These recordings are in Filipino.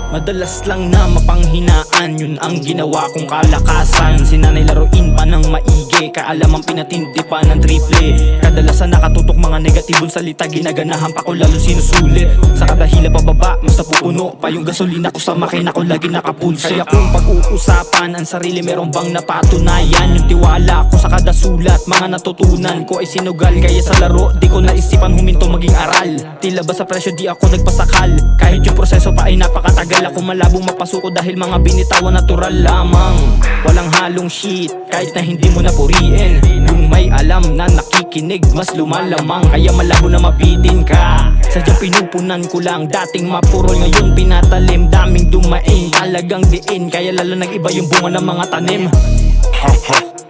Madalas lang na mapanghinaan, yun ang ginawa kong kalakasan. Sinanay laruin pa ng maigi, kaalaman pinatindi pa ng triple. Kadalasan nakatutok mga negatibong salita, ginaganahan pa ko lalo sinusulit. Sa kada hila pababa, mas napupuno pa yung gasolina ko sa makina ko, lagi nakapulse. Kaya kung pag-uusapan ang sarili, meron bang napatunayan? Yung tiwala ko sa kada sulat, mga natutunan ko ay sinugal. Kaya sa laro, di ko naisipan huminto maging aral. Tila ba sa presyo di ako nagpasakal, kahit yung proseso pa ay napakatagal. Ako malabong mapasuko dahil mga binitawan natural lamang. Walang halong shit, kahit na hindi mo napuriin. Yung may alam na nakikinig, mas lumalamang. Kaya malabo na mapitin ka. Sadyang pinupunan ko lang, dating mapurol, ngayon pinatalim. Daming dumain, talagang diin. Kaya lalo nag-iba yung bunga ng mga tanim.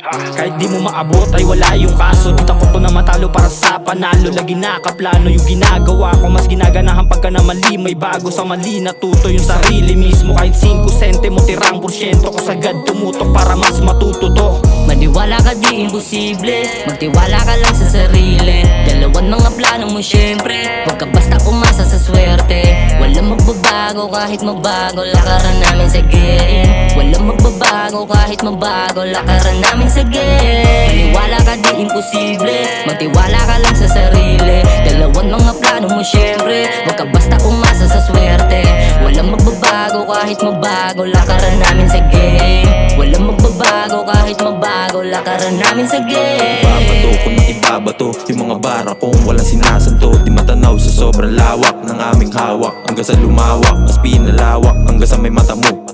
Kahit di mo maabot ay wala yung kaso. Di takot ko na matalo para sa panalo. Lagi nakaplano yung ginagawa ko, mas ginaganahan pagka na mali. May bago sa mali, natuto yung sarili mismo. Kahit 5 sentimo, tirang porsyento ko sagad tumutok para mas matututo. Maniwala ka di imposible, magtiwala ka lang sa sarili. Dalawan mga plano mo syempre, huwag ka basta umasa sa swerte. Walang magbabago kahit mabago, lakaran namin sa game. Walang magbabago kahit mabago, lakaran namin sa game. Maniwala ka di imposible, magtiwala ka lang sa sarili. Dalawan mga plano mo syempre, huwag ka basta umasa sa swerte. Walang magbabago kahit mabago, lakaran namin sa game. Walang magbabago kahit mabago, lakaran namin sa game. Ibabato ko ng ibabato yung mga bara kong walang sinasanto. Di matanaw sa sobrang lawak ng aming hawak, hanggang sa lumawak, mas pinalawak hanggang sa may mata mo.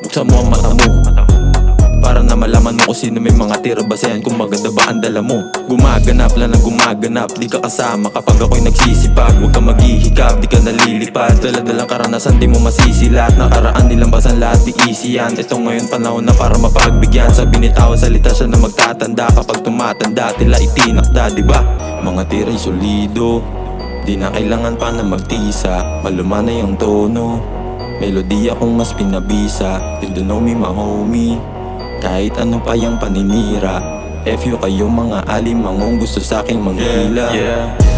Buksan mo ang mata mo para na malaman mo kung sino may mga tira. Basehan kung maganda ba ang dala mo. Gumaganap lang ng gumaganap, di ka kasama kapag ako'y nagsisipag. Huwag ka maghihikap, di ka nalilipad. Dala-dalang karanasan, di mo masisilat. Nakaraan nilang basan lahat, di easy yan. Ito ngayon panahon na para mapagbigyan. Sa binitawan salita siya na magtatanda. Kapag tumatanda, tila itinakda, diba? Mga tira'y solido, di na kailangan pa na magtisa. Maluma na yung tono, melodiya kong mas pinabisa. You don't know me, my homie, kahit ano pa yung paninira. FU kayo mga alimangong gusto sa'king manghila.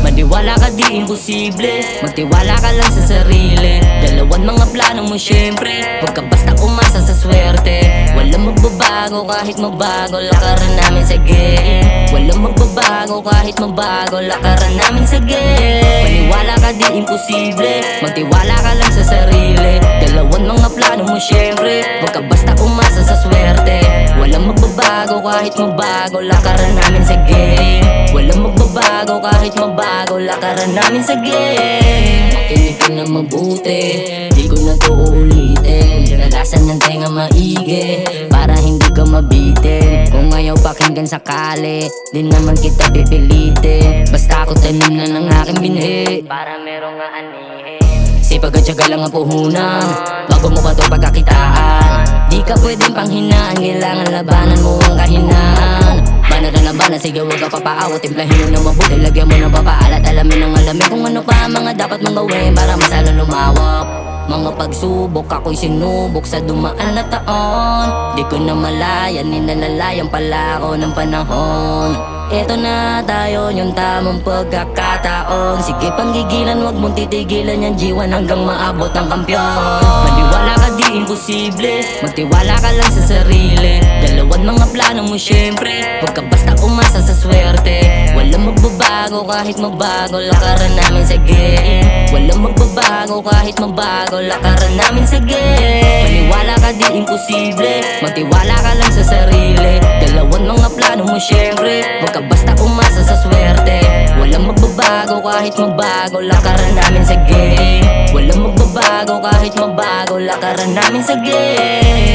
Maniwala ka di imposible, magtiwala ka lang sa sarili. Dalawan mga plano mo syempre, huwag ka basta umasa sa swerte. Walang magbabago kahit mabago, lakaran namin sa game. Walang magbabago kahit mabago, lakaran namin sa game. Maniwala ka di imposible, magtiwala ka lang sa sarili. Dalawan mga plano mo syempre, huwag ka basta umasa sa swerte. Walang magbabago kahit mabago, lakaran namin sa game. Walang magbabago kahit mabago, lakaran namin sa game. Makinig ka na mabuti, di ko na to uulitin. Nalasan ng tenga maigi, para hindi ka mabitin. Kung ayaw pakinggan sakali, di naman kita pipilitin. Basta ako tanim na ng aking binhi, para merong aanihin. Sipag at syaga lang ang puhunan, bago mo pa to pagkakitaan. Di ka pwedeng panghinaan, kailangan labanan mo ang kahinaan. Banat na banat, sige huwag ka papaawat. Timplahin mo na mabuti, lagyan mo ng papaalat. Alamin ang alamin kung ano pa ang mga dapat mong gawin para mas lalo lumawak. Mga pagsubok ako'y sinubok sa dumaan na taon. Di ko na malayan, ninalalayan pala ako ng panahon. Eto na tayo, yung tamang pagkakataon. Sige panggigilan, wag mong titigilan yan jiwan hanggang maabot ng kampyon. Maniwala ka di imposible, magtiwala ka lang sa sarili. Dalawan mga plano mo syempre, huwag ka basta umasa sa swerte. Walang magbabago kahit mabago, lakaran namin sa game. Walang magbabago kahit mabago, lakaran namin sa game. Maniwala ka di imposible, magtiwala ka lang sa sarili. Dalawan mga plano mo syempre, huwag ka basta umasa sa swerte. Walang magbabago kahit mabago, lakaran namin sa game. Walang magbabago kahit mabago, lakaran namin sa game.